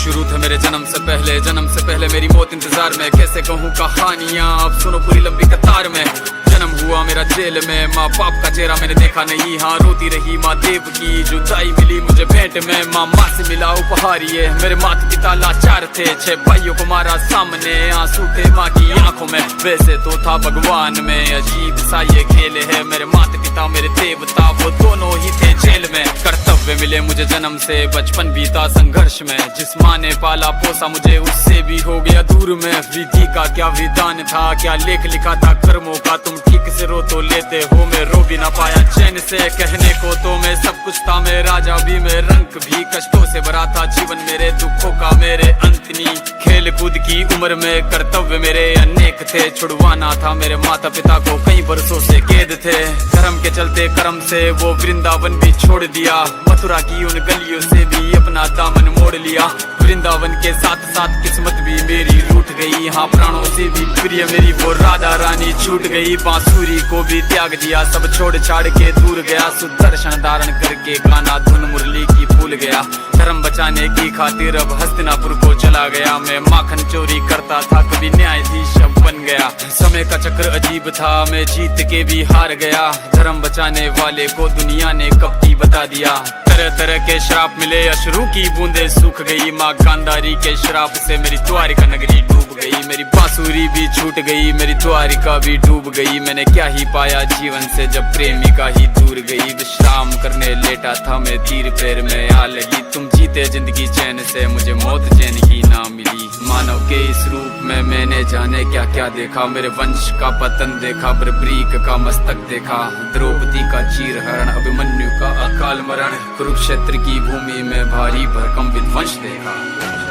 शुरू थे मेरे जन्म से पहले मेरी मौत इंतजार में। कैसे कहूँ कहानियाँ, अब सुनो पूरी लंबी कतार में। जन्म हुआ मेरा जेल में, माँ बाप का चेहरा मैंने देखा नहीं। हाँ रोती रही माँ देव की जुदाई मिली मुझे भेंट में। माँ से मिला उपहार ये, मेरे माता पिता लाचार थे। 6 भाइयों को मारा सामने, आंसू थे माँ की आंखों में। वैसे तो था भगवान में, अजीब सा ये खेल है। मेरे माता पिता मेरे देवता, वो दोनों ही थे जेल में। कर्तव्य मिले मुझे जन्म से, बचपन बीता संघर्ष में। जिस माँ ने पाला पोसा मुझे, उससे भी हो गया दूर में। विधि का क्या विधान था, क्या लेख लिखा था कर्मों का। तुम ठीक से रो तो लेते हो, मैं रो भी ना पाया चैन से। कहने को तो मैं सब कुछ था, मैं राजा भी, मैं रंग भी। कष्टों से भरा था जीवन मेरे, दुखों का मेरे अंत नहीं। खेल कूद की उम्र में कर्तव्य मेरे अनेक थे। छुड़वाना था मेरे माता पिता को, कई बरसों से कैद थे। धर्म के चलते कर्म से वो वृंदावन भी छोड़ दिया। मथुरा की उन गलियों से भी अपना दामन मोड़ लिया। वृंदावन के साथ साथ किस्मत भी मेरी रूठ गई। हाँ प्राणों से भी प्रिय मेरी वो राधा रानी छूट गई। बांसुरी को भी त्याग दिया, सब छोड़ छाड़ के दूर गया। सुदर्शन धारण करके गाना धुन मुरली की भूल गया। धर्म बचाने की खातिर अब हस्तिनापुर को चला गया। मैं माखन चोरी करता था, कभी न्यायाधीश बन गया। समय का चक्र अजीब था, मैं जीत के भी हार गया। धर्म बचाने वाले को दुनिया ने कपटी बता दिया। तरह तरह के श्राप मिले, अश्रु की बूंदे सूख गई। माँ गांधारी के श्राप से मेरी द्वारिका नगरी डूब गई। मेरी बांसुरी भी छूट गई, मेरी द्वारिका भी डूब गई। मैंने क्या ही पाया जीवन से, जब प्रेमिका ही दूर गई। विश्राम करने लेटा था मैं, तीर पैर में आ लगी। तुम जीते जिंदगी चैन से, मुझे मौत चैन की ना मिली। मानव के इस रूप में मैंने जाने क्या क्या देखा। मेरे वंश का पतन देखा, बर्बरीक का मस्तक देखा। द्रौपदी का चीर हरण, अभिमन्यु का अकाल मरण। कुरुक्षेत्र की भूमि में भारी भरकम विध्वंस देखा।